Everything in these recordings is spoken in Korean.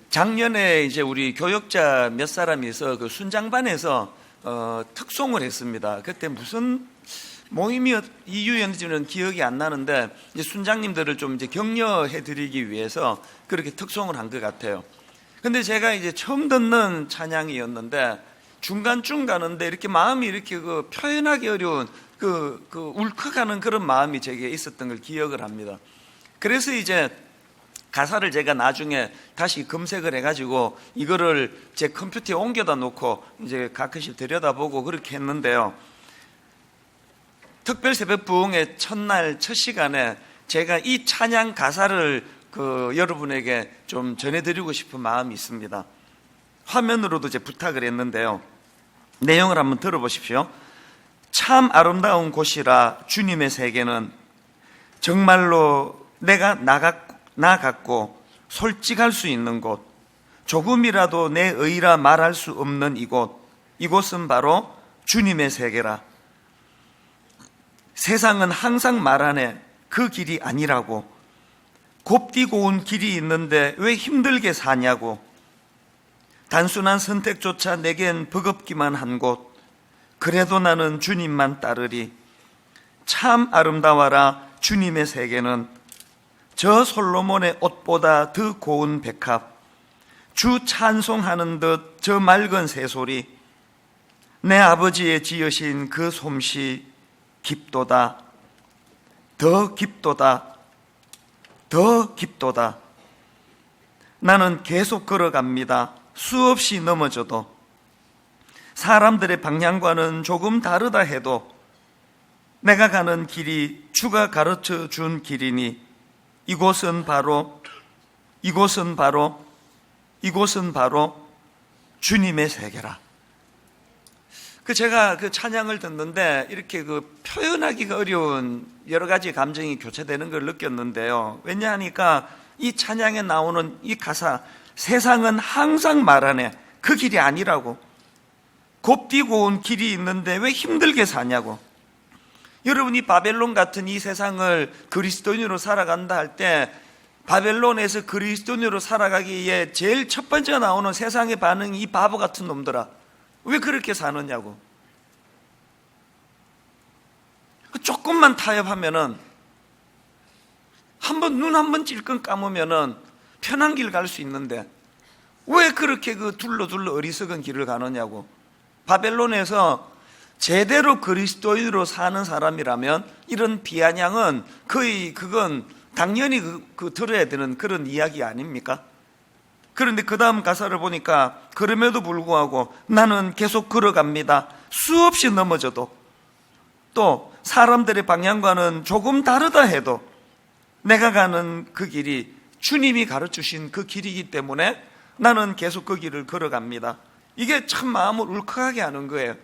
작년에 이제 우리 교역자 몇 사람이서 그 순장반에서 특송을 했습니다. 그때 무슨 모임이 이유였는지는 기억이 안 나는데 이제 순장님들을 좀 이제 격려해드리기 위해서 그렇게 특송을 한 것 같아요. 근데 제가 이제 처음 듣는 찬양이었는데 중간쯤 가는데 이렇게 마음이 이렇게 표현하기 어려운 울컥하는 그런 마음이 제게 있었던 걸 기억을 합니다. 그래서 이제 가사를 제가 나중에 다시 검색을 해가지고 이거를 제 컴퓨터에 옮겨다 놓고 이제 가끔씩 들여다보고 그렇게 했는데요. 특별 새벽 부흥의 첫날 첫 시간에 제가 이 찬양 가사를 여러분에게 좀 전해드리고 싶은 마음이 있습니다. 화면으로도 이제 부탁을 했는데요. 내용을 한번 들어보십시오. 참 아름다운 곳이라 주님의 세계는 정말로 내가 나 같고 솔직할 수 있는 곳, 조금이라도 내 의라 말할 수 없는 이곳은 바로 주님의 세계라. 세상은 항상 말하네 그 길이 아니라고. 곱디고 온 길이 있는데 왜 힘들게 사냐고. 단순한 선택조차 내겐 버겁기만 한 곳, 그래도 나는 주님만 따르리. 참 아름다워라 주님의 세계는 저 솔로몬의 옷보다 더 고운 백합, 주 찬송하는 듯 저 맑은 새소리, 내 아버지의 지으신 그 솜씨 깊도다. 더 깊도다. 더 깊도다. 나는 계속 걸어갑니다. 수없이 넘어져도. 사람들의 방향과는 조금 다르다 해도 내가 가는 길이 주가 가르쳐 준 길이니 이곳은 바로 주님의 세계라. 제가 찬양을 듣는데 이렇게 표현하기가 어려운 여러 가지 감정이 교차되는 걸 느꼈는데요. 왜냐하니까 이 찬양에 나오는 이 가사, 세상은 항상 말하네 그 길이 아니라고. 곱디고 온 길이 있는데 왜 힘들게 사냐고. 여러분이 바벨론 같은 이 세상을 그리스도인으로 살아간다 할 때 바벨론에서 그리스도인으로 살아가기에 제일 첫 번째 나오는 세상의 반응이 이 바보 같은 놈들아 왜 그렇게 사느냐고. 조금만 타협하면은 눈 한 번 찔끔 감으면은 편한 길 갈 수 있는데 왜 그렇게 둘러 어리석은 길을 가느냐고. 바벨론에서 제대로 그리스도인으로 사는 사람이라면 이런 비아냥은 그건 당연히 들어야 되는 그런 이야기 아닙니까? 그런데 그 다음 가사를 보니까 그럼에도 불구하고 나는 계속 걸어갑니다. 수없이 넘어져도, 또 사람들의 방향과는 조금 다르다 해도 내가 가는 그 길이 주님이 가르치신 그 길이기 때문에 나는 계속 그 길을 걸어갑니다. 이게 참 마음을 울컥하게 하는 거예요.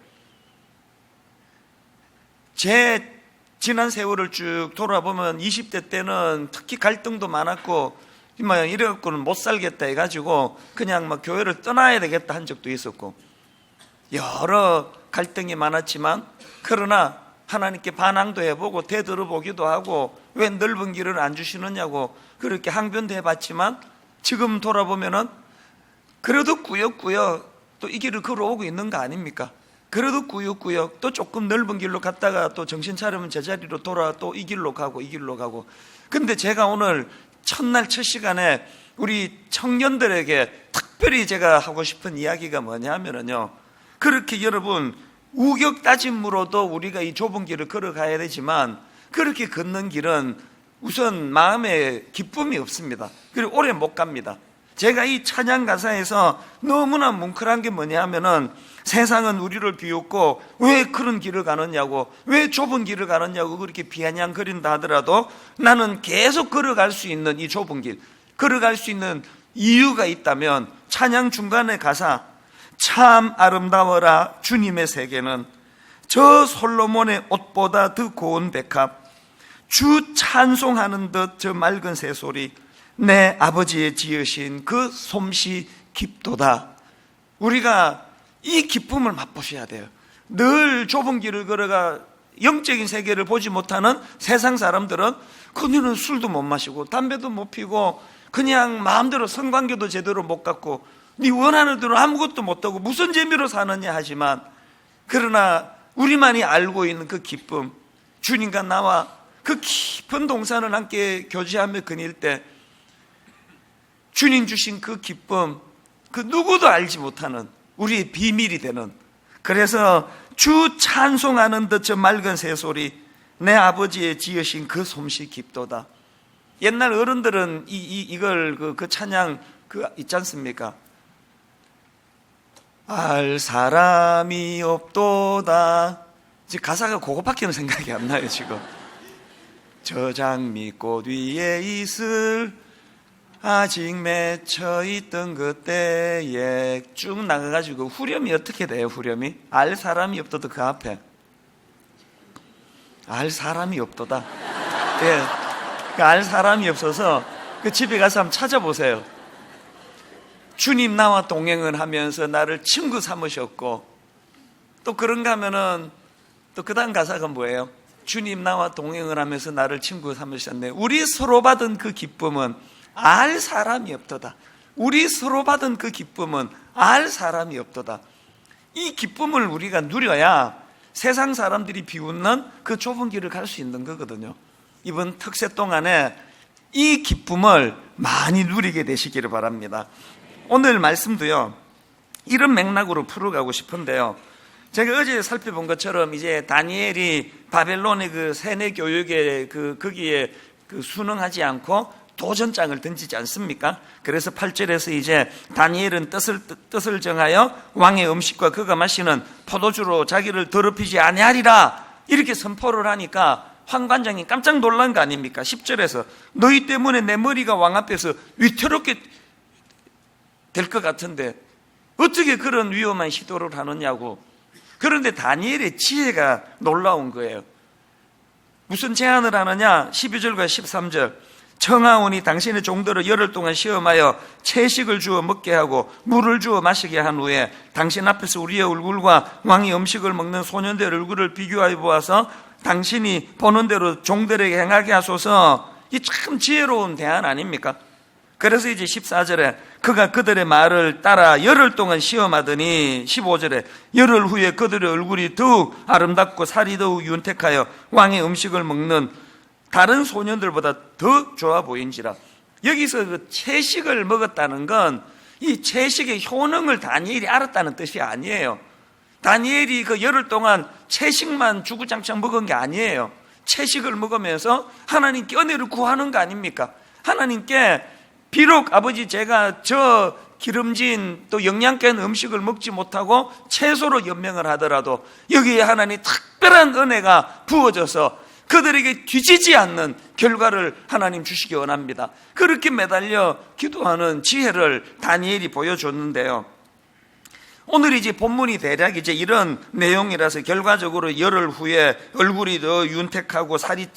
제 지난 세월을 쭉 돌아보면 20대 때는 특히 갈등도 많았고 이래갖고는 못 살겠다 해가지고 그냥 교회를 떠나야 되겠다 한 적도 있었고 여러 갈등이 많았지만 그러나 하나님께 반항도 해보고 되들어보기도 하고 왜 넓은 길을 안 주시느냐고 그렇게 항변도 해봤지만 지금 돌아보면은 그래도 꾸역꾸역 또 이 길을 걸어오고 있는 거 아닙니까? 그래도 꾸역꾸역 또 조금 넓은 길로 갔다가 또 정신 차리면 제자리로 돌아 또 이 길로 가고. 근데 제가 오늘 첫날 첫 시간에 우리 청년들에게 특별히 제가 하고 싶은 이야기가 뭐냐면요, 그렇게 여러분 우격 따짐으로도 우리가 이 좁은 길을 걸어가야 되지만 그렇게 걷는 길은 우선 마음에 기쁨이 없습니다. 그리고 오래 못 갑니다. 제가 이 찬양 가사에서 너무나 뭉클한 게 뭐냐면은 세상은 우리를 비웃고 왜 그런 길을 가느냐고, 왜 좁은 길을 가느냐고 그렇게 비아냥거린다 하더라도 나는 계속 걸어갈 수 있는 이 좁은 길, 걸어갈 수 있는 이유가 있다면 찬양 중간의 가사, 참 아름다워라 주님의 세계는 저 솔로몬의 옷보다 더 고운 백합, 주 찬송하는 듯 저 맑은 새소리, 내 아버지의 지으신 그 솜씨 깊도다. 우리가 이 기쁨을 맛보셔야 돼요. 늘 좁은 길을 걸어가 영적인 세계를 보지 못하는 세상 사람들은 그들은 술도 못 마시고 담배도 못 피고 그냥 마음대로 성관계도 제대로 못 갖고 네 원하는 대로 아무것도 못하고 무슨 재미로 사느냐 하지만, 그러나 우리만이 알고 있는 그 기쁨, 주님과 나와 그 깊은 동산을 함께 교제하며 거닐 때 주님 주신 그 기쁨, 그 누구도 알지 못하는 우리의 비밀이 되는, 그래서 주 찬송하는 듯 저 맑은 새소리, 내 아버지의 지으신 그 솜씨 깊도다. 옛날 어른들은 이걸 그 찬양 있지 않습니까? 알 사람이 없도다. 지금 가사가 그거밖에는 생각이 안 나요 지금. 저 장미꽃 위에 있을 아직 맺혀있던 그때에 쭉 나가가지고 후렴이 어떻게 돼요? 후렴이 알 사람이 없도다. 그 앞에 알 사람이 없도다. 예, 알 사람이 없어서 그 집에 가서 한번 찾아보세요. 주님 나와 동행을 하면서 나를 친구 삼으셨고, 또 그런가 하면은 또 그 다음 가사가 뭐예요? 주님 나와 동행을 하면서 나를 친구 삼으셨네. 우리 서로 받은 그 기쁨은 알 사람이 없도다. 우리 서로 받은 그 기쁨은 알 사람이 없도다. 이 기쁨을 우리가 누려야 세상 사람들이 비웃는 그 좁은 길을 갈 수 있는 거거든요. 이번 특세 동안에 이 기쁨을 많이 누리게 되시기를 바랍니다. 오늘 말씀도요, 이런 맥락으로 풀어가고 싶은데요, 제가 어제 살펴본 것처럼 이제 다니엘이 바벨론의 그 세뇌 교육에 거기에 순응하지 않고 도전장을 던지지 않습니까? 그래서 8절에서 이제 다니엘은 뜻을 정하여 왕의 음식과 그가 마시는 포도주로 자기를 더럽히지 아니하리라 이렇게 선포를 하니까 황관장이 깜짝 놀란 거 아닙니까? 10절에서 너희 때문에 내 머리가 왕 앞에서 위태롭게 될 것 같은데 어떻게 그런 위험한 시도를 하느냐고. 그런데 다니엘의 지혜가 놀라운 거예요. 무슨 제안을 하느냐? 12절과 13절. 청하오니 당신의 종들을 열흘 동안 시험하여 채식을 주어 먹게 하고 물을 주어 마시게 한 후에 당신 앞에서 우리의 얼굴과 왕의 음식을 먹는 소년들의 얼굴을 비교하여 보아서 당신이 보는 대로 종들에게 행하게 하소서. 이 참 지혜로운 대안 아닙니까? 그래서 이제 14절에 그가 그들의 말을 따라 열흘 동안 시험하더니 15절에 열흘 후에 그들의 얼굴이 더욱 아름답고 살이 더욱 윤택하여 왕의 음식을 먹는 다른 소년들보다 더 좋아 보인지라. 여기서 그 채식을 먹었다는 건 이 채식의 효능을 다니엘이 알았다는 뜻이 아니에요. 다니엘이 그 열흘 동안 채식만 주구장창 먹은 게 아니에요. 채식을 먹으면서 하나님께 은혜를 구하는 거 아닙니까? 하나님께 비록 아버지 제가 저 기름진 또 영양가 있는 음식을 먹지 못하고 채소로 연명을 하더라도 여기에 하나님 특별한 은혜가 부어져서 그들에게 뒤지지 않는 결과를 하나님 주시기 원합니다. 그렇게 매달려 기도하는 지혜를 다니엘이 보여줬는데요. 오늘 이제 본문이 대략 이제 이런 내용이라서 결과적으로 열흘 후에 얼굴이 더 윤택하고 살이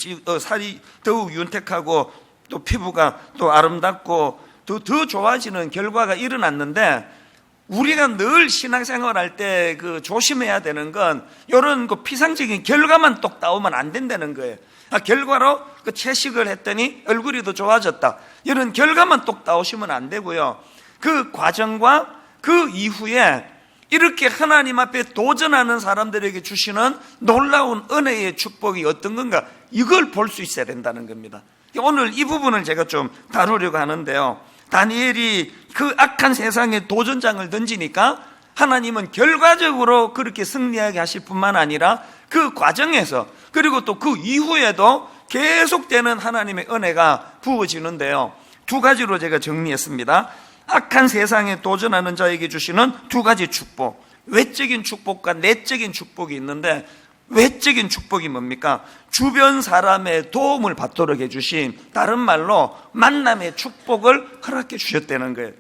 더욱 윤택하고 또 피부가 또 아름답고 더 좋아지는 결과가 일어났는데, 우리가 늘 신앙생활 할 때 그 조심해야 되는 건 이런 그 피상적인 결과만 똑 따오면 안 된다는 거예요. 결과로 그 채식을 했더니 얼굴이 더 좋아졌다, 이런 결과만 똑 따오시면 안 되고요. 그 과정과 그 이후에 이렇게 하나님 앞에 도전하는 사람들에게 주시는 놀라운 은혜의 축복이 어떤 건가, 이걸 볼 수 있어야 된다는 겁니다. 오늘 이 부분을 제가 좀 다루려고 하는데요. 다니엘이 그 악한 세상에 도전장을 던지니까 하나님은 결과적으로 그렇게 승리하게 하실 뿐만 아니라 그 과정에서 그리고 또 그 이후에도 계속되는 하나님의 은혜가 부어지는데요. 두 가지로 제가 정리했습니다. 악한 세상에 도전하는 자에게 주시는 두 가지 축복, 외적인 축복과 내적인 축복이 있는데, 외적인 축복이 뭡니까? 주변 사람의 도움을 받도록 해주신, 다른 말로 만남의 축복을 허락해 주셨다는 거예요.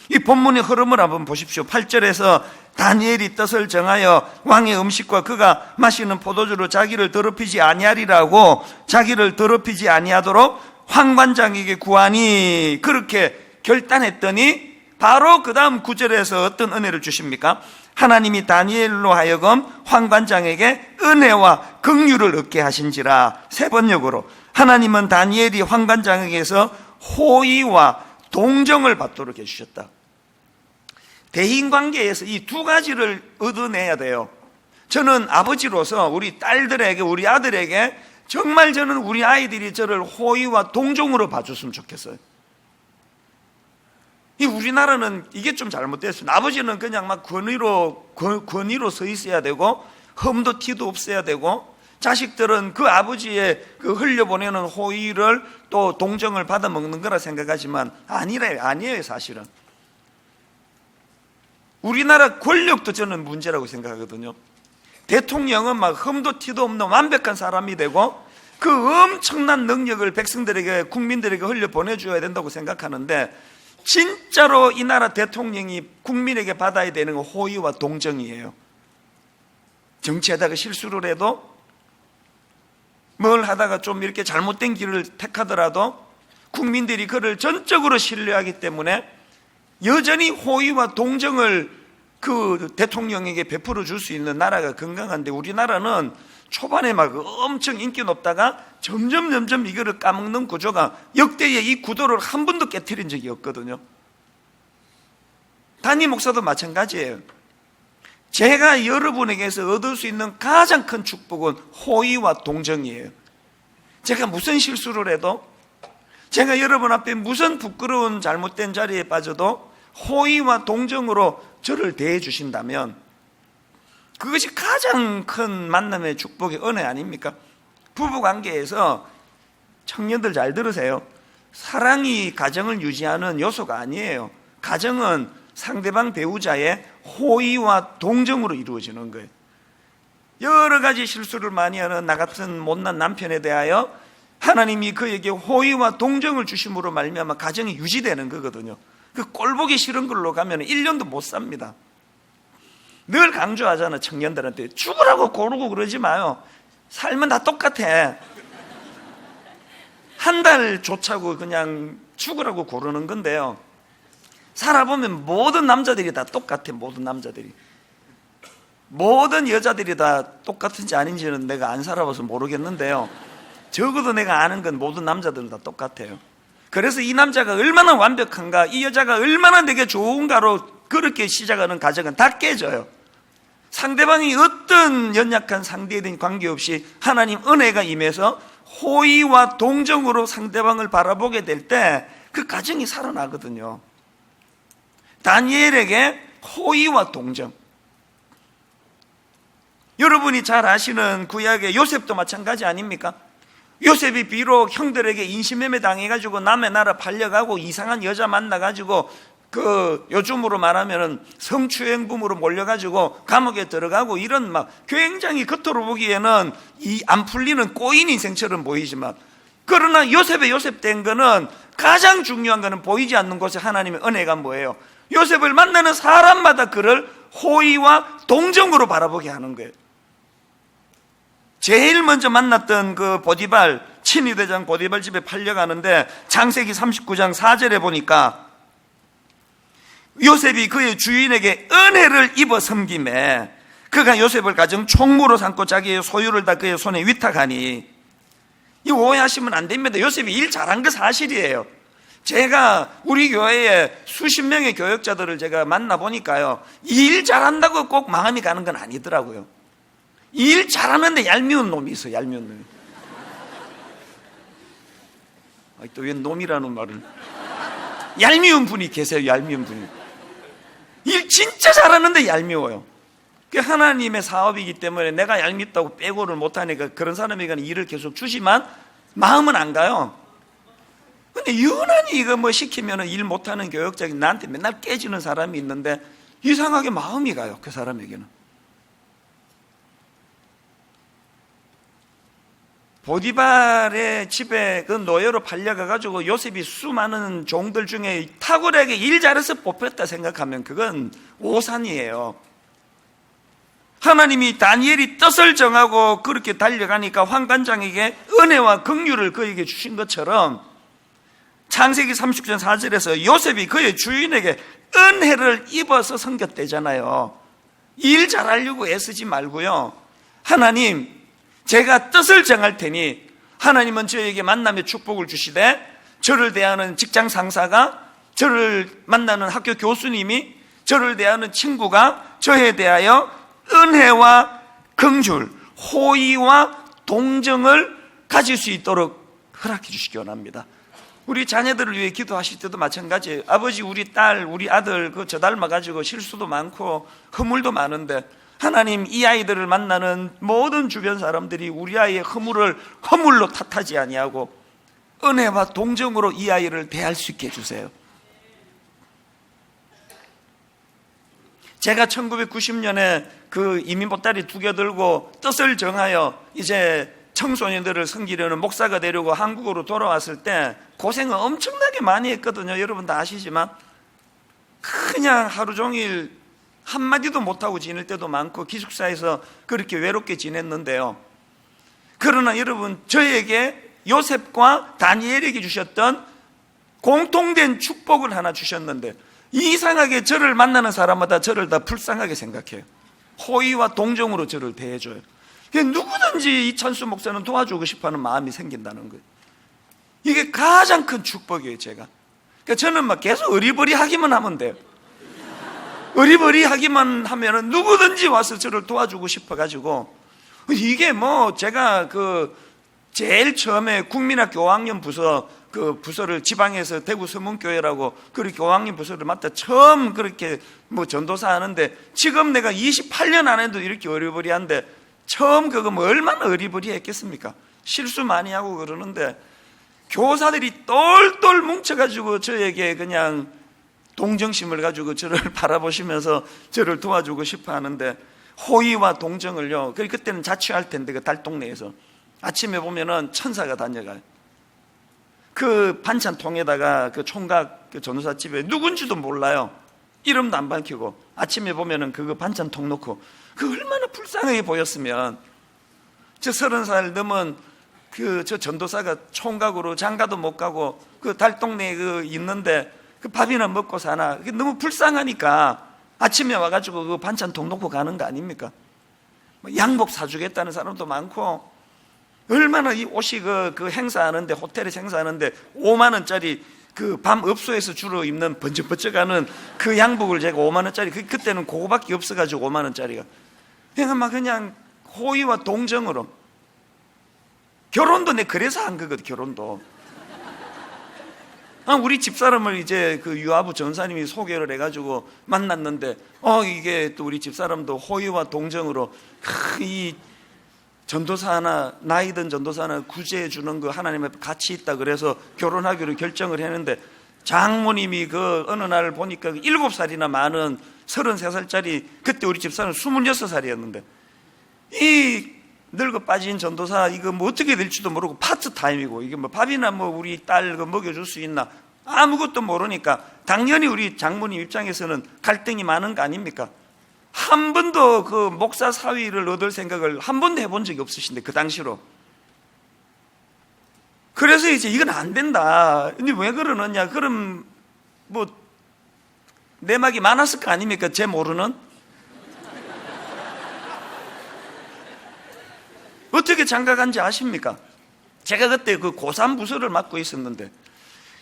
이 본문의 흐름을 한번 보십시오. 8절에서 다니엘이 뜻을 정하여 왕의 음식과 그가 마시는 포도주로 자기를 더럽히지 아니하리라고, 자기를 더럽히지 아니하도록 황관장에게 구하니 그렇게 결단했더니 바로 그 다음 9절에서 어떤 은혜를 주십니까? 하나님이 다니엘로 하여금 황관장에게 은혜와 긍휼을 얻게 하신지라. 세 번역으로 하나님은 다니엘이 황관장에게서 호의와 동정을 받도록 해주셨다. 대인관계에서 이 두 가지를 얻어내야 돼요. 저는 아버지로서 우리 딸들에게, 우리 아들에게 정말 저는 우리 아이들이 저를 호의와 동정으로 봐줬으면 좋겠어요. 이 우리나라는 이게 좀 잘못됐습니다. 아버지는 그냥 막 권위로 서 있어야 되고 흠도 티도 없어야 되고, 자식들은 그 아버지의 그 흘려보내는 호의를 또 동정을 받아먹는 거라 생각하지만 아니에요 사실은. 우리나라 권력도 저는 문제라고 생각하거든요. 대통령은 막 흠도 티도 없는 완벽한 사람이 되고 그 엄청난 능력을 백성들에게, 국민들에게 흘려보내줘야 된다고 생각하는데, 진짜로 이 나라 대통령이 국민에게 받아야 되는 건 호의와 동정이에요. 정치하다가 실수를 해도, 뭘 하다가 좀 이렇게 잘못된 길을 택하더라도 국민들이 그를 전적으로 신뢰하기 때문에 여전히 호의와 동정을 그 대통령에게 베풀어 줄 수 있는 나라가 건강한데, 우리나라는 초반에 막 엄청 인기 높다가 점점 이거를 까먹는 구조가, 역대의 이 구도를 한 번도 깨트린 적이 없거든요. 담임 목사도 마찬가지예요. 제가 여러분에게서 얻을 수 있는 가장 큰 축복은 호의와 동정이에요. 제가 무슨 실수를 해도, 제가 여러분 앞에 무슨 부끄러운 잘못된 자리에 빠져도 호의와 동정으로 저를 대해 주신다면 그것이 가장 큰 만남의 축복의 은혜 아닙니까? 부부관계에서 청년들 잘 들으세요. 사랑이 가정을 유지하는 요소가 아니에요. 가정은 상대방 배우자의 호의와 동정으로 이루어지는 거예요. 여러 가지 실수를 많이 하는 나 같은 못난 남편에 대하여 하나님이 그에게 호의와 동정을 주심으로 말미암아 가정이 유지되는 거거든요. 그 꼴보기 싫은 걸로 가면 1년도 못 삽니다. 늘 강조하잖아, 청년들한테. 죽으라고 고르고 그러지 마요. 삶은 다 똑같아. 한 달 좋자고 그냥 죽으라고 고르는 건데요, 살아보면 모든 남자들이 다 똑같아. 모든 남자들이, 모든 여자들이 다 똑같은지 아닌지는 내가 안 살아봐서 모르겠는데요, 적어도 내가 아는 건 모든 남자들은 다 똑같아요. 그래서 이 남자가 얼마나 완벽한가, 이 여자가 얼마나 내게 좋은가로 그렇게 시작하는 가정은 다 깨져요. 상대방이 어떤 연약한 상대에든 관계없이 하나님 은혜가 임해서 호의와 동정으로 상대방을 바라보게 될 때 그 가정이 살아나거든요. 다니엘에게 호의와 동정. 여러분이 잘 아시는 구약의 요셉도 마찬가지 아닙니까? 요셉이 비록 형들에게 인신매매 당해가지고 남의 나라 팔려가고 이상한 여자 만나가지고 그 요즘으로 말하면 성추행범으로 몰려가지고 감옥에 들어가고 이런 막 굉장히 겉으로 보기에는 이 안 풀리는 꼬인 인생처럼 보이지만, 그러나 요셉의 요셉 된 거는 가장 중요한 거는 보이지 않는 곳에 하나님의 은혜가 뭐예요? 요셉을 만나는 사람마다 그를 호의와 동정으로 바라보게 하는 거예요. 제일 먼저 만났던 그 보디발, 친위대장 보디발 집에 팔려가는데 창세기 39장 4절에 보니까 요셉이 그의 주인에게 은혜를 입어 섬김에 그가 요셉을 가정 총무로 삼고 자기의 소유를 다 그의 손에 위탁하니, 이 오해하시면 안 됩니다. 요셉이 일 잘한 거 사실이에요. 제가 우리 교회에 수십 명의 교역자들을 제가 만나보니까요, 일 잘한다고 꼭 마음이 가는 건 아니더라고요. 일 잘하는데 얄미운 놈이 있어요. 얄미운 놈이. 또 왜 놈이라는 말을. 얄미운 분이 계세요. 얄미운 분이. 일 진짜 잘하는데 얄미워요. 그게 하나님의 사업이기 때문에 내가 얄밉다고 빼고를 못하니까 그런 사람에게는 일을 계속 주지만 마음은 안 가요. 근데 유난히 이거 뭐 시키면 일 못하는 교역자가 나한테 맨날 깨지는 사람이 있는데 이상하게 마음이 가요. 그 사람에게는. 보디발의 집에 그 노예로 팔려가가지고 요셉이 수많은 종들 중에 탁월하게 일 잘해서 뽑혔다 생각하면 그건 오산이에요. 하나님이 다니엘이 뜻을 정하고 그렇게 달려가니까 환관장에게 은혜와 긍휼을 그에게 주신 것처럼 창세기 39장 4절에서 요셉이 그의 주인에게 은혜를 입어서 섬겼대잖아요. 일 잘하려고 애쓰지 말고요, 하나님 제가 뜻을 정할 테니 하나님은 저에게 만남의 축복을 주시되 저를 대하는 직장 상사가, 저를 만나는 학교 교수님이, 저를 대하는 친구가 저에 대하여 은혜와 긍휼, 호의와 동정을 가질 수 있도록 허락해 주시기 원합니다. 우리 자녀들을 위해 기도하실 때도 마찬가지예요. 아버지, 우리 딸, 우리 아들 저 닮아가지고 실수도 많고 허물도 많은데, 하나님, 이 아이들을 만나는 모든 주변 사람들이 우리 아이의 허물로 탓하지 아니하고 은혜와 동정으로 이 아이를 대할 수 있게 해주세요. 제가 1990년에 그 이민 보따리 2개 들고 뜻을 정하여 이제 청소년들을 섬기려는 목사가 되려고 한국으로 돌아왔을 때 고생을 엄청나게 많이 했거든요. 여러분 다 아시지만 그냥 하루 종일 한마디도 못하고 지낼 때도 많고 기숙사에서 그렇게 외롭게 지냈는데요. 그러나 여러분, 저에게 요셉과 다니엘에게 주셨던 공통된 축복을 하나 주셨는데, 이상하게 저를 만나는 사람마다 저를 다 불쌍하게 생각해요. 호의와 동정으로 저를 대해줘요. 누구든지 이찬수 목사는 도와주고 싶어하는 마음이 생긴다는 거예요. 이게 가장 큰 축복이에요. 제가 그러니까 저는 막 계속 어리버리하기만 하면 돼요. 어리버리하기만 하면은 누구든지 와서 저를 도와주고 싶어가지고, 이게 뭐 제가 제일 처음에 국민학교 5학년 부서를 지방에서 대구 서문교회라고 그 교황님 부서를 맡아 처음 그렇게 뭐 전도사 하는데, 지금 내가 28년 안에도 이렇게 어리버리한데, 처음 그거 뭐 얼마나 어리버리했겠습니까? 실수 많이 하고 그러는데, 교사들이 똘똘 뭉쳐가지고 저에게 그냥 동정심을 가지고 저를 바라보시면서 저를 도와주고 싶어 하는데, 호의와 동정을요, 그때는 자취할 텐데 그 달동네에서 아침에 보면은 천사가 다녀가요. 그 반찬통에다가 그 총각 그 전도사 집에 누군지도 몰라요. 이름도 안 밝히고 아침에 보면은 그거 반찬통 놓고, 그 얼마나 불쌍하게 보였으면. 저 30살 넘은 저 전도사가 총각으로 장가도 못 가고 그 달동네에 있는데 그 밥이나 먹고 사나, 너무 불쌍하니까 아침에 와가지고 그 반찬통 놓고 가는 거 아닙니까? 양복 사주겠다는 사람도 많고, 얼마나 이 옷이 그 행사하는데, 호텔에서 행사하는데 5만 원짜리 그 밤업소에서 주로 입는 번쩍번쩍하는 그 양복을 제가 5만 원짜리, 그때는 그거밖에 없어가지고 5만 원짜리가, 그냥 호의와 동정으로. 결혼도 내 그래서 한 거거든. 결혼도 우리 집사람을 이제 그 유아부 전사님이 소개를 해가지고 만났는데, 이게 또 우리 집사람도 호의와 동정으로 이 전도사 하나, 나이 든 전도사 하나 구제해 주는 거 하나님 앞에 가치 있다 그래서 결혼하기로 결정을 했는데, 장모님이 어느 날 보니까 7살이나 많은 33살짜리, 그때 우리 집사는 26살이었는데 이 늙어 빠진 전도사 이거 뭐 어떻게 될지도 모르고 파트타임이고, 이게 뭐 밥이나 뭐 우리 딸 먹여줄 수 있나 아무것도 모르니까 당연히 우리 장모님 입장에서는 갈등이 많은 거 아닙니까? 한 번도 그 목사 사위를 얻을 생각을 한 번도 해본 적이 없으신데, 그 당시로. 그래서 이제 이건 안 된다. 근데 왜 그러느냐? 그럼 뭐 내막이 많았을 거 아닙니까? 제 모르는. 어떻게 장가간지 아십니까? 제가 그때 그 고3 부서를 맡고 있었는데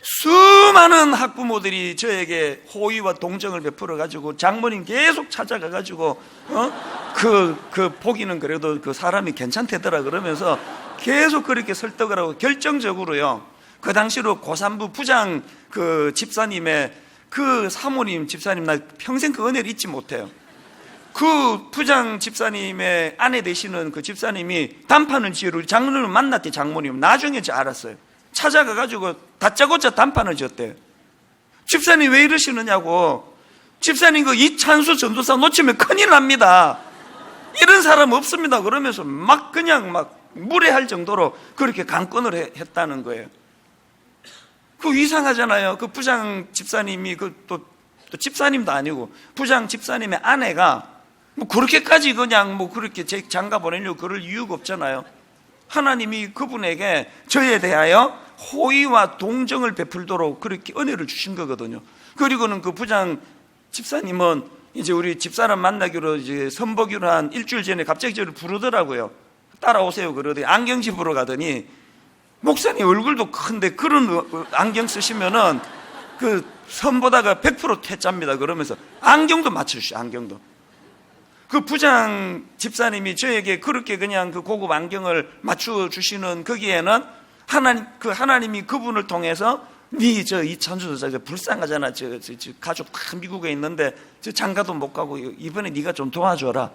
수많은 학부모들이 저에게 호의와 동정을 베풀어 가지고 장모님 계속 찾아가 가지고 보기는 그래도 그 사람이 괜찮대더라 그러면서 계속 그렇게 설득을 하고, 결정적으로요, 그 당시로 고3부 부장 그 집사님의 그 사모님 집사님, 나 평생 그 은혜를 잊지 못해요. 그 부장 집사님의 아내 되시는 그 집사님이 단판을 지으러 우리 장모님을 만났대. 장모님 나중에 알았어요. 찾아가가지고 다짜고짜 단판을 지었대요. 집사님 왜 이러시느냐고. 집사님 이찬수 전도사 놓치면 큰일 납니다. 이런 사람 없습니다. 그러면서 그냥 무례할 정도로 그렇게 강권을 했다는 거예요. 이상하잖아요. 그 부장 집사님이 또 집사님도 아니고 부장 집사님의 아내가 그렇게까지 그냥 그렇게 장가 보내려고 그럴 이유가 없잖아요. 하나님이 그분에게 저에 대하여 호의와 동정을 베풀도록 그렇게 은혜를 주신 거거든요. 그리고는 그 부장 집사님은 이제 우리 집사람 만나기로 이제 선보기로 한 일주일 전에 갑자기 저를 부르더라고요. 따라오세요 그러더니 안경집으로 가더니 목사님 얼굴도 큰데 그런 안경 쓰시면은 그 선보다가 100% 퇴짜입니다. 그러면서 안경도 맞춰주시오. 안경도. 그 부장 집사님이 저에게 그렇게 그냥 그 고급 안경을 맞춰주시는 거기에는 하나님이 그분을 통해서 저 이찬주 저 불쌍하잖아. 저 가족 다 미국에 있는데 저 장가도 못 가고 이번에 네가 좀 도와줘라.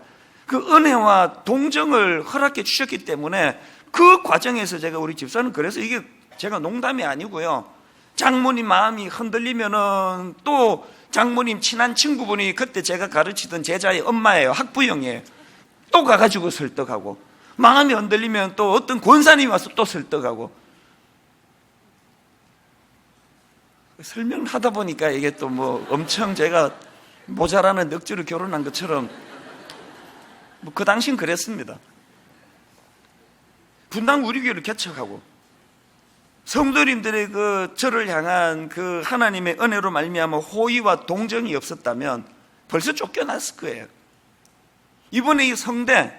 그 은혜와 동정을 허락해 주셨기 때문에 그 과정에서 제가 우리 집사는 그래서 이게 제가 농담이 아니고요. 장모님 마음이 흔들리면은 또 장모님 친한 친구분이 그때 제가 가르치던 제자의 엄마예요. 학부형이에요. 또 가가지고 설득하고 마음이 흔들리면 또 어떤 권사님이 와서 또 설득하고 설명하다 보니까 이게 또 뭐 엄청 제가 모자라는 넋주로 결혼한 것처럼 뭐 그 당시엔 그랬습니다. 분당 우리 교회를 개척하고 성도님들의 그 저를 향한 그 하나님의 은혜로 말미암아 호의와 동정이 없었다면 벌써 쫓겨났을 거예요. 이번에 이 성대,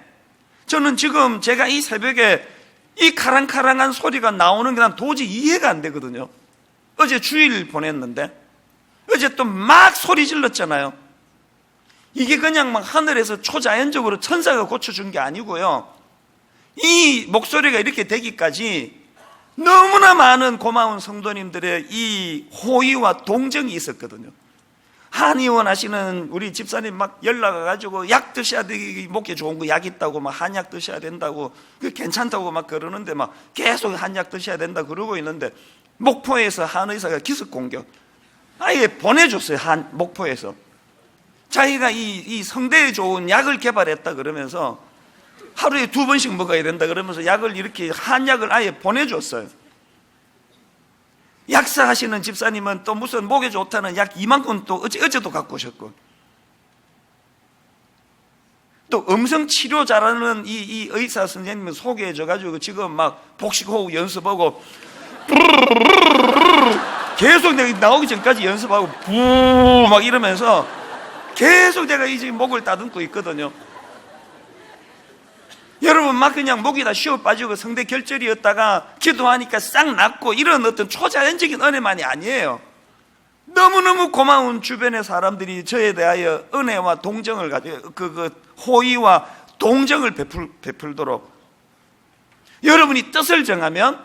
저는 지금 제가 이 새벽에 이 카랑카랑한 소리가 나오는 게 난 도저히 이해가 안 되거든요. 어제 주일 보냈는데 어제 또 막 소리 질렀잖아요. 이게 그냥 막 하늘에서 초자연적으로 천사가 고쳐준 게 아니고요. 이 목소리가 이렇게 되기까지 너무나 많은 고마운 성도님들의 이 호의와 동정이 있었거든요. 한의원 하시는 우리 집사님 막 연락 와가지고 약 드셔야 되기 목에 좋은 거 약 있다고 막 한약 드셔야 된다고 그 괜찮다고 막 그러는데 막 계속 한약 드셔야 된다 그러고 있는데 목포에서 한 의사가 기습 공격 아예 보내줬어요. 목포에서 자기가 이 성대에 좋은 약을 개발했다 그러면서 하루에 2번씩 먹어야 된다 그러면서 약을 이렇게 한약을 아예 보내줬어요. 약사 하시는 집사님은 또 무슨 목에 좋다는 약 이만큼 또 어제도 갖고 오셨고 또 음성 치료 잘하는 이 의사 선생님을 소개해줘가지고 지금 막 복식호흡 연습하고 계속 내가 나오기 전까지 연습하고 부 막 이러면서 계속 내가 이제 목을 다듬고 있거든요. 여러분 막 그냥 목이 다 쉬어 빠지고 성대 결절이었다가 기도하니까 싹 낫고 이런 어떤 초자연적인 은혜만이 아니에요. 너무너무 고마운 주변의 사람들이 저에 대하여 은혜와 동정을 가지고 그 호의와 동정을 베풀도록 여러분이 뜻을 정하면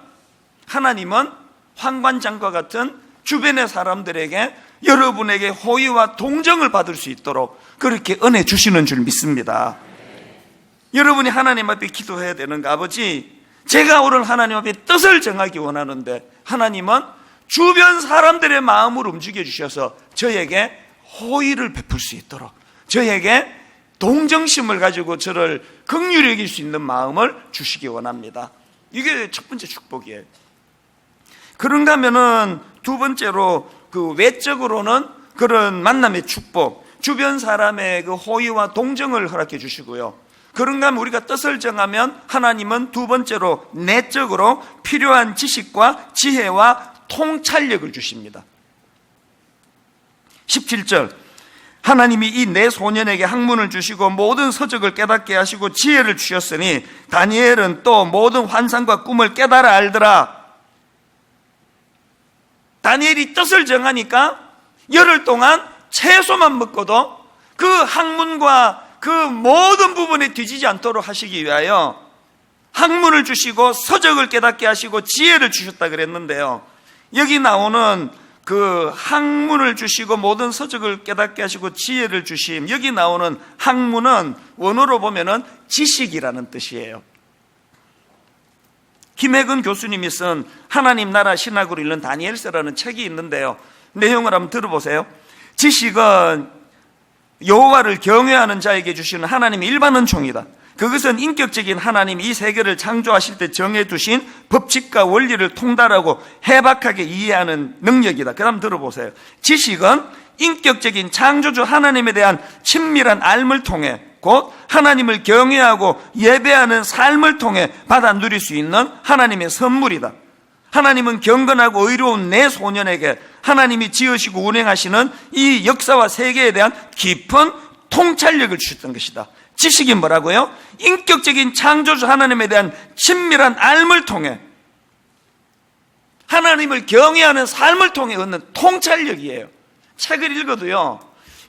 하나님은 황관장과 같은 주변의 사람들에게 여러분에게 호의와 동정을 받을 수 있도록 그렇게 은혜 주시는 줄 믿습니다. 여러분이 하나님 앞에 기도해야 되는 거, 아버지 제가 오늘 하나님 앞에 뜻을 정하기 원하는데 하나님은 주변 사람들의 마음을 움직여 주셔서 저에게 호의를 베풀 수 있도록 저에게 동정심을 가지고 저를 긍휼히 여길 수 있는 마음을 주시기 원합니다. 이게 첫 번째 축복이에요. 그런가 하면은 두 번째로 그 외적으로는 그런 만남의 축복, 주변 사람의 그 호의와 동정을 허락해 주시고요. 그런가 하면 우리가 뜻을 정하면 하나님은 두 번째로 내적으로 필요한 지식과 지혜와 통찰력을 주십니다. 17절 하나님이 이 네 소년에게 학문을 주시고 모든 서적을 깨닫게 하시고 지혜를 주셨으니 다니엘은 또 모든 환상과 꿈을 깨달아 알더라. 다니엘이 뜻을 정하니까 열흘 동안 채소만 먹고도 그 학문과 그 모든 부분에 뒤지지 않도록 하시기 위하여 학문을 주시고 서적을 깨닫게 하시고 지혜를 주셨다 그랬는데요. 여기 나오는 그 학문을 주시고 모든 서적을 깨닫게 하시고 지혜를 주심, 여기 나오는 학문은 원어로 보면은 지식이라는 뜻이에요. 김혜근 교수님이 쓴 하나님 나라 신학으로 읽는 다니엘서라는 책이 있는데요. 내용을 한번 들어보세요. 지식은 여호와를 경외하는 자에게 주시는 하나님의 일반 은총이다. 그것은 인격적인 하나님이 이 세계를 창조하실 때 정해두신 법칙과 원리를 통달하고 해박하게 이해하는 능력이다. 그 다음 들어보세요. 지식은 인격적인 창조주 하나님에 대한 친밀한 알을 통해 곧 하나님을 경외하고 예배하는 삶을 통해 받아 누릴 수 있는 하나님의 선물이다. 하나님은 경건하고 의로운 내 소년에게 하나님이 지으시고 운행하시는 이 역사와 세계에 대한 깊은 통찰력을 주셨던 것이다. 지식이 뭐라고요? 인격적인 창조주 하나님에 대한 친밀한 알을 통해 하나님을 경외하는 삶을 통해 얻는 통찰력이에요. 책을 읽어도요,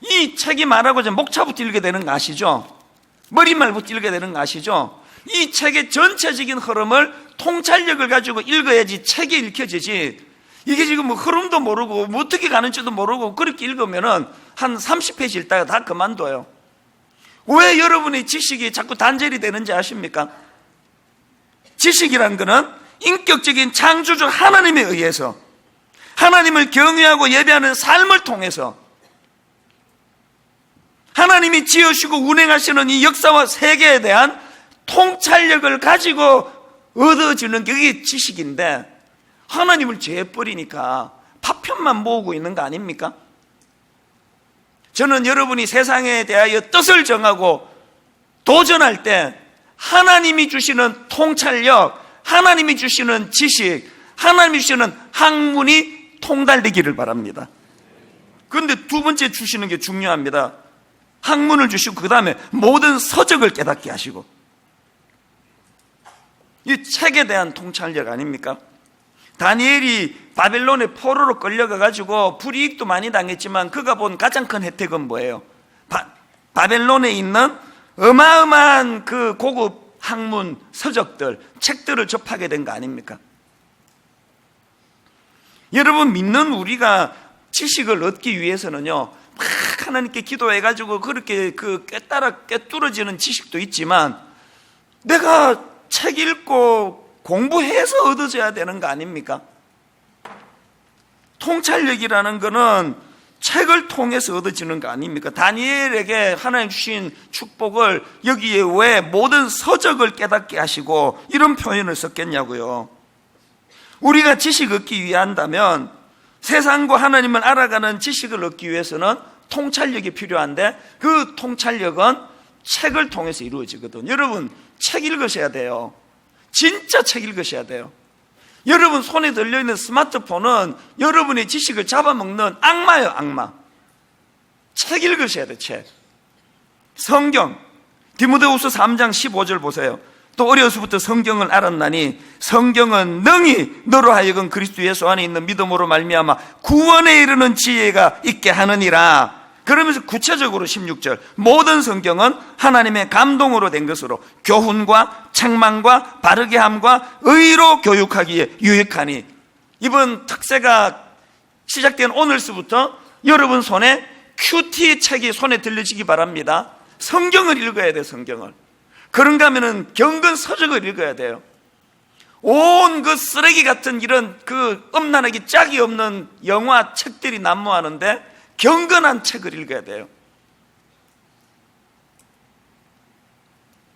이 책이 말하고자 목차부터 읽게 되는 거 아시죠? 머릿말부터 읽게 되는 거 아시죠? 이 책의 전체적인 흐름을 통찰력을 가지고 읽어야지 책이 읽혀지지, 이게 지금 뭐 흐름도 모르고 뭐 어떻게 가는지도 모르고 그렇게 읽으면은 한 30페이지 읽다가 다 그만둬요. 왜 여러분의 지식이 자꾸 단절이 되는지 아십니까? 지식이란 거는 인격적인 창조주 하나님에 의해서, 하나님을 경외하고 예배하는 삶을 통해서 하나님이 지으시고 운행하시는 이 역사와 세계에 대한 통찰력을 가지고 얻어지는 게 그게 지식인데, 하나님을 제해버리니까 파편만 모으고 있는 거 아닙니까? 저는 여러분이 세상에 대하여 뜻을 정하고 도전할 때 하나님이 주시는 통찰력, 하나님이 주시는 지식, 하나님이 주시는 학문이 통달되기를 바랍니다. 그런데 두 번째 주시는 게 중요합니다. 학문을 주시고 그 다음에 모든 서적을 깨닫게 하시고, 이 책에 대한 통찰력 아닙니까? 다니엘이 바벨론의 포로로 끌려가가지고 불이익도 많이 당했지만 그가 본 가장 큰 혜택은 뭐예요? 바벨론에 있는 어마어마한 그 고급 학문, 서적들, 책들을 접하게 된 거 아닙니까? 여러분, 믿는 우리가 지식을 얻기 위해서는요, 막 하나님께 기도해가지고 그렇게 그 꿰뚫어지는 지식도 있지만 내가 책 읽고 공부해서 얻어져야 되는 거 아닙니까? 통찰력이라는 거는 책을 통해서 얻어지는 거 아닙니까? 다니엘에게 하나님 주신 축복을 여기에 왜 모든 서적을 깨닫게 하시고 이런 표현을 썼겠냐고요. 우리가 지식 얻기 위한다면, 세상과 하나님을 알아가는 지식을 얻기 위해서는 통찰력이 필요한데, 그 통찰력은 책을 통해서 이루어지거든. 여러분, 책 읽으셔야 돼요. 진짜 책 읽으셔야 돼요. 여러분 손에 들려있는 스마트폰은 여러분의 지식을 잡아먹는 악마예요, 악마. 책 읽으셔야 돼요, 책. 성경, 디모데후서 3장 15절 보세요. 또 어려서부터 성경을 알았나니 성경은 능히 너로 하여금 그리스도 예수 안에 있는 믿음으로 말미암아 구원에 이르는 지혜가 있게 하느니라. 그러면서 구체적으로 16절, 모든 성경은 하나님의 감동으로 된 것으로 교훈과 책망과 바르게 함과 의로 교육하기에 유익하니. 이번 특세가 시작된 오늘서부터 여러분 손에 큐티 책이 손에 들려지기 바랍니다. 성경을 읽어야 돼요, 성경을. 그런가 하면은 경건 서적을 읽어야 돼요. 온 그 쓰레기 같은 이런 그 음란하기 짝이 없는 영화 책들이 난무하는데 경건한 책을 읽어야 돼요.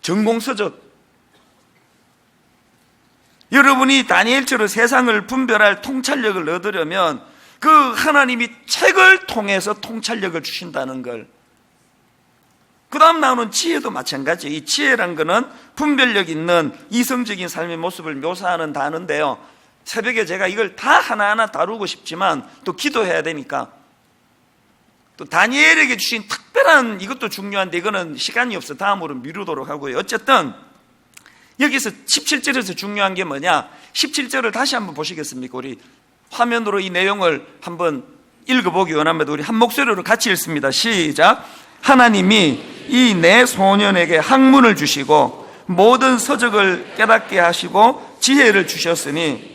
전공서적. 여러분이 다니엘처럼 세상을 분별할 통찰력을 얻으려면 그 하나님이 책을 통해서 통찰력을 주신다는 걸. 그 다음 나오는 지혜도 마찬가지예요. 이 지혜란 거는 분별력 있는 이성적인 삶의 모습을 묘사하는 단어인데요, 새벽에 제가 이걸 다 하나하나 다루고 싶지만 또 기도해야 되니까, 또 다니엘에게 주신 특별한, 이것도 중요한데 이거는 시간이 없어 다음으로 미루도록 하고요. 어쨌든 여기서 17절에서 중요한 게 뭐냐, 17절을 다시 한번 보시겠습니까? 우리 화면으로 이 내용을 한번 읽어보기 원합니다. 우리 한 목소리로 같이 읽습니다. 시작. 하나님이 이 내 소년에게 학문을 주시고 모든 서적을 깨닫게 하시고 지혜를 주셨으니.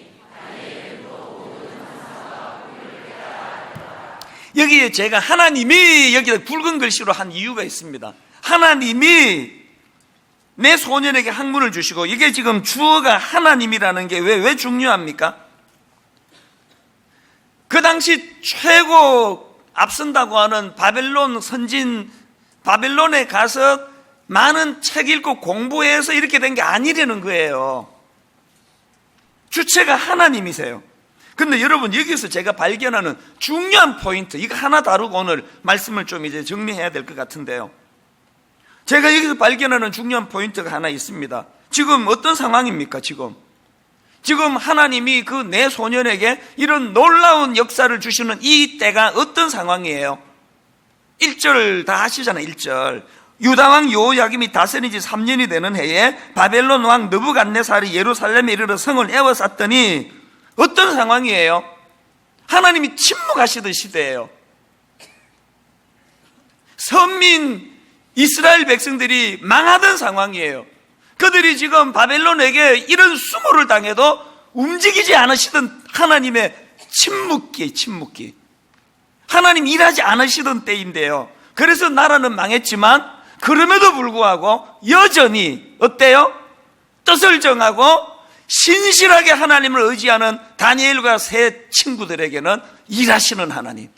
여기에 제가 하나님이 여기다 굵은 글씨로 한 이유가 있습니다. 하나님이 내 소년에게 학문을 주시고, 이게 지금 주어가 하나님이라는 게 왜 중요합니까? 그 당시 최고 앞선다고 하는 바벨론 선진, 바벨론에 가서 많은 책 읽고 공부해서 이렇게 된 게 아니라는 거예요. 주체가 하나님이세요. 근데 여러분, 여기서 제가 발견하는 중요한 포인트, 이거 하나 다루고 오늘 말씀을 좀 이제 정리해야 될 것 같은데요, 제가 여기서 발견하는 중요한 포인트가 하나 있습니다. 지금 어떤 상황입니까? 지금 하나님이 그 내 소년에게 이런 놀라운 역사를 주시는 이 때가 어떤 상황이에요? 1절 다 하시잖아요. 1절. 유다왕 여호야김이 다스린 지 3년이 되는 해에 바벨론 왕 느부갓네살이 예루살렘에 이르러 성을 에워쌌더니 어떤 상황이에요? 하나님이 침묵하시던 시대예요. 선민 이스라엘 백성들이 망하던 상황이에요. 그들이 지금 바벨론에게 이런 수모를 당해도 움직이지 않으시던 하나님의 침묵기. 하나님 일하지 않으시던 때인데요. 그래서 나라는 망했지만 그럼에도 불구하고 여전히 어때요? 뜻을 정하고 신실하게 하나님을 의지하는 다니엘과 세 친구들에게는 일하시는 하나님.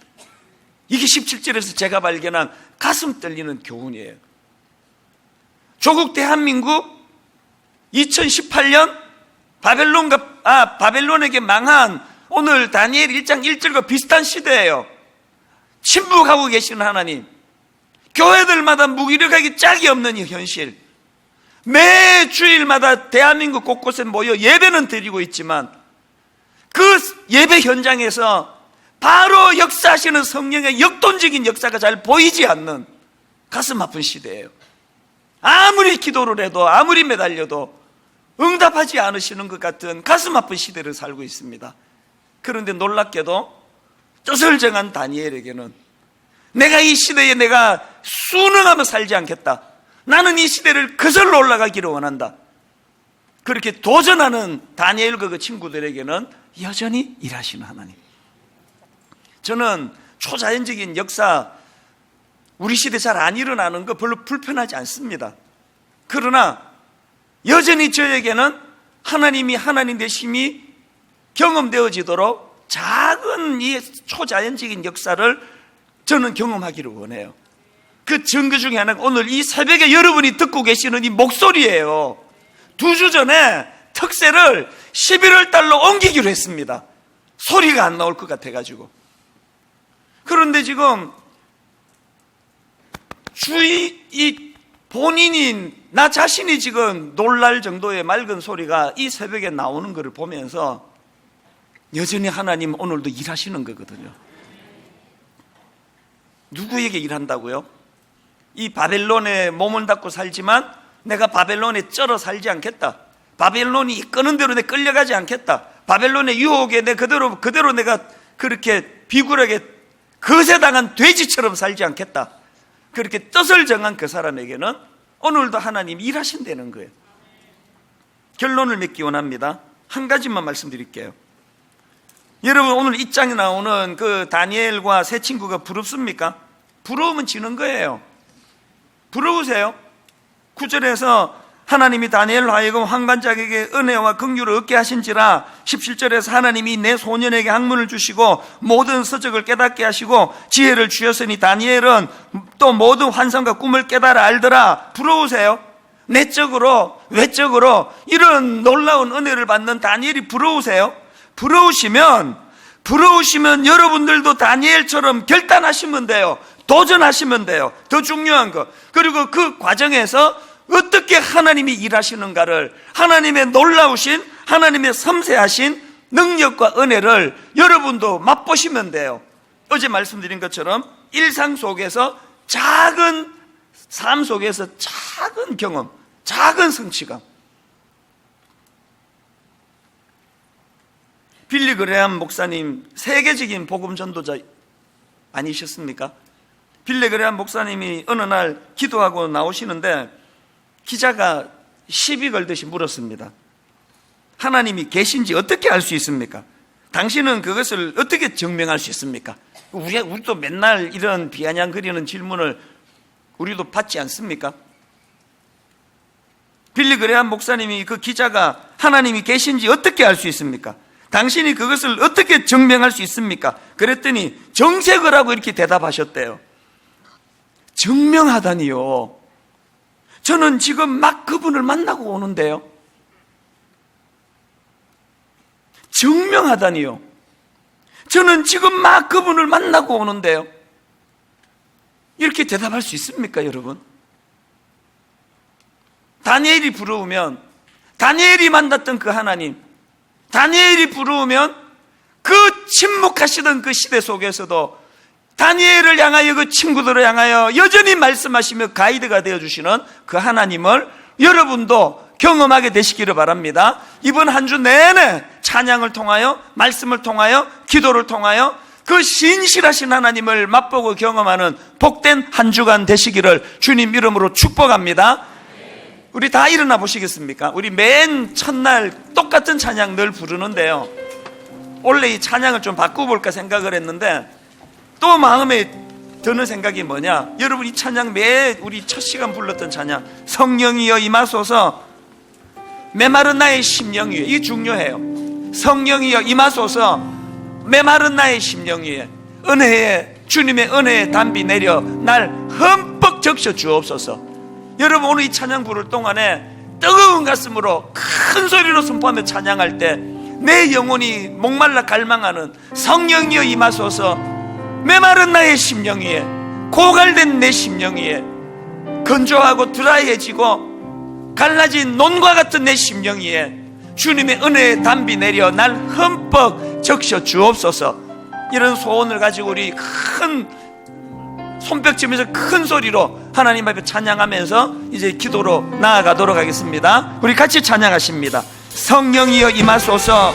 이게 17절에서 제가 발견한 가슴 떨리는 교훈이에요. 조국 대한민국 2018년 바벨론에게 망한 오늘 다니엘 1장 1절과 비슷한 시대예요. 침묵하고 계시는 하나님, 교회들마다 무기력하기 짝이 없는 이 현실, 매 주일마다 대한민국 곳곳에 모여 예배는 드리고 있지만 그 예배 현장에서 바로 역사하시는 성령의 역동적인 역사가 잘 보이지 않는 가슴 아픈 시대예요. 아무리 기도를 해도 아무리 매달려도 응답하지 않으시는 것 같은 가슴 아픈 시대를 살고 있습니다. 그런데 놀랍게도 뜻을 정한 다니엘에게는 내가 이 시대에 내가 순응하며 살지 않겠다, 나는 이 시대를 거슬러 올라가기를 원한다, 그렇게 도전하는 다니엘과 그 친구들에게는 여전히 일하시는 하나님. 저는 초자연적인 역사, 우리 시대 잘 안 일어나는 거 별로 불편하지 않습니다. 그러나 여전히 저에게는 하나님이 하나님 되심이 경험되어지도록 작은 이 초자연적인 역사를 저는 경험하기를 원해요. 그 증거 중에 하나가 오늘 이 새벽에 여러분이 듣고 계시는 이 목소리예요. 2주 전에 특세를 11월 달로 옮기기로 했습니다. 소리가 안 나올 것 같아가지고. 그런데 지금 이 본인인 나 자신이 지금 놀랄 정도의 맑은 소리가 이 새벽에 나오는 것을 보면서 여전히 하나님 오늘도 일하시는 거거든요. 누구에게 일한다고요? 이 바벨론에 몸을 닫고 살지만 내가 바벨론에 쩔어 살지 않겠다, 바벨론이 이끄는 대로 내가 끌려가지 않겠다, 바벨론의 유혹에 내 그대로 내가 그렇게 비굴하게 거세당한 돼지처럼 살지 않겠다, 그렇게 뜻을 정한 그 사람에게는 오늘도 하나님이 일하신다는 거예요. 결론을 맺기 원합니다. 한 가지만 말씀드릴게요. 여러분, 오늘 이 장에 나오는 그 다니엘과 세 친구가 부럽습니까? 부러우면 지는 거예요. 부러우세요? 9절에서 하나님이 다니엘로 하여금 환관자에게 은혜와 긍휼을 얻게 하신지라, 17절에서 하나님이 내 소년에게 학문을 주시고 모든 서적을 깨닫게 하시고 지혜를 주셨으니 다니엘은 또 모든 환상과 꿈을 깨달아 알더라. 부러우세요? 내적으로 외적으로 이런 놀라운 은혜를 받는 다니엘이 부러우세요? 부러우시면 여러분들도 다니엘처럼 결단하시면 돼요. 도전하시면 돼요. 더 중요한 거, 그리고 그 과정에서 어떻게 하나님이 일하시는가를, 하나님의 놀라우신, 하나님의 섬세하신 능력과 은혜를 여러분도 맛보시면 돼요. 어제 말씀드린 것처럼 일상 속에서 작은 삶 속에서 작은 경험, 작은 성취감. 빌리 그레함 목사님 세계적인 복음 전도자 아니셨습니까? 빌리 그레함 목사님이 어느 날 기도하고 나오시는데 기자가 시비 걸듯이 물었습니다. 하나님이 계신지 어떻게 알 수 있습니까? 당신은 그것을 어떻게 증명할 수 있습니까? 우리도 맨날 이런 비아냥거리는 질문을 우리도 받지 않습니까? 빌리 그레함 목사님이 그 기자가 하나님이 계신지 어떻게 알 수 있습니까? 당신이 그것을 어떻게 증명할 수 있습니까? 그랬더니 정색을 이렇게 대답하셨대요. 증명하다니요. 저는 지금 막 그분을 만나고 오는데요. 증명하다니요. 저는 지금 막 그분을 만나고 오는데요. 이렇게 대답할 수 있습니까, 여러분? 다니엘이 부러우면, 다니엘이 만났던 그 하나님, 다니엘이 부러우면 그 침묵하시던 그 시대 속에서도 다니엘을 향하여, 그 친구들을 향하여 여전히 말씀하시며 가이드가 되어주시는 그 하나님을 여러분도 경험하게 되시기를 바랍니다. 이번 한 주 내내 찬양을 통하여, 말씀을 통하여, 기도를 통하여 그 신실하신 하나님을 맛보고 경험하는 복된 한 주간 되시기를 주님 이름으로 축복합니다. 우리 다 일어나 보시겠습니까? 우리 맨 첫날 똑같은 찬양 늘 부르는데요, 원래 이 찬양을 좀 바꿔볼까 생각을 했는데 또 마음에 드는 생각이 뭐냐, 여러분 이 찬양 매 우리 첫 시간 불렀던 찬양, 성령이여 임하소서 메마른 나의 심령 위에, 이게 중요해요. 성령이여 임하소서 메마른 나의 심령 위에 은혜에, 주님의 은혜의 담비 내려 날 흠뻑 적셔 주옵소서. 여러분 오늘 이 찬양 부를 동안에 뜨거운 가슴으로 큰 소리로 선포하며 찬양할 때 내 영혼이 목말라 갈망하는 성령이여 임하소서 메마른 나의 심령 위에, 고갈된 내 심령 위에, 건조하고 드라이해지고 갈라진 논과 같은 내 심령 위에 주님의 은혜의 담비 내려 날 흠뻑 적셔 주옵소서. 이런 소원을 가지고 우리 큰 손뼉치면서 큰 소리로 하나님 앞에 찬양하면서 이제 기도로 나아가도록 하겠습니다. 우리 같이 찬양하십니다. 성령이여 임하소서.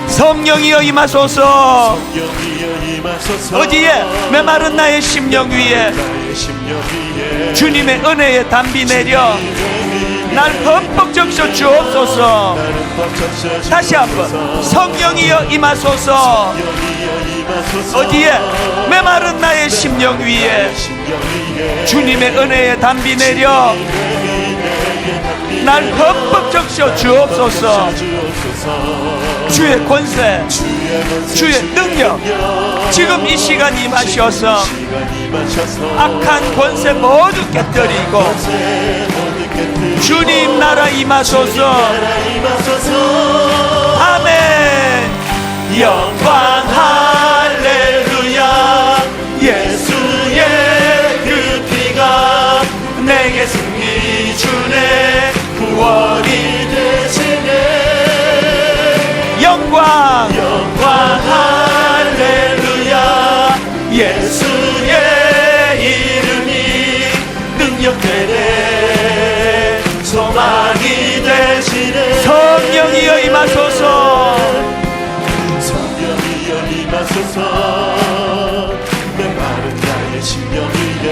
성령이여 임하소서. 어디에? 메마른 나의 심령 위에 주님의 은혜의 담비 내려 날 흠뻑 적셔 주옵소서. 다시 한번 성령이여 임하소서. 어디에? 메마른 나의 심령 위에 주님의 은혜의 담비 내려 날 흠뻑 적셔 주옵소서. 주의 권세, 주의 능력 지금 이 시간 임하셔서 악한 권세 모두 깨뜨리고 주님 나라 임하소서. 아멘. 영광 할렐루야. 예수의 그 피가 내게 승리 주네, 구원이 되시네. 영광 할렐루야. 예수의 이름이 능력되네, 소망이 되시네. 성령이여 임하소서. 성령이여 임하소서. 메마른 나의 심령 위에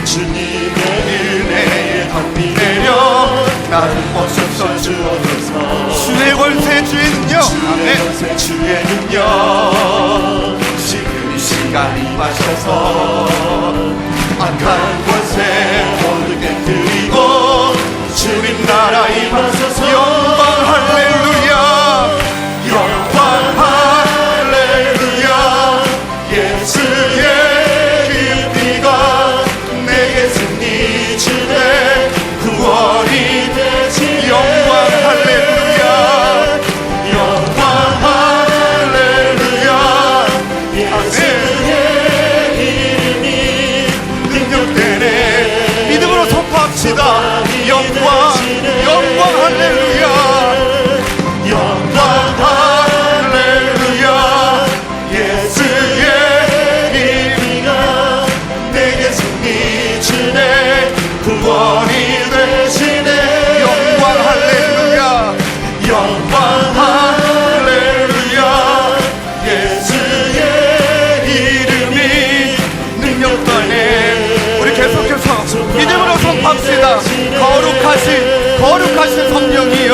주님의 은혜의 담비 내려 나를 벗어서 주옵소서. 주의 권세, 주의 능력, 주의 권세, 주의 능력 지금 이 시간 임하셔서 악한 권세 모두 깨뜨리고 주님 나라 임하소서. 영광 할렐루야. 영광 할렐루야. 예수의 그 피가 내게 승리 주네, 구원이 되시네. 영광 할렐루야. 영광 할렐루야. 예수의 이름이 능력되네. 믿음으로 선포합시다. 영광 할렐루야. 영광 할렐루야. 예수의 이름이가 내게 승리 주네, 구원이 되시네. 영광 할렐루야. 영광 할렐루야. 예수의 이름이 능력되네. 우리 계속해서 믿음으로 선포합시다. 거룩하신 성령이여.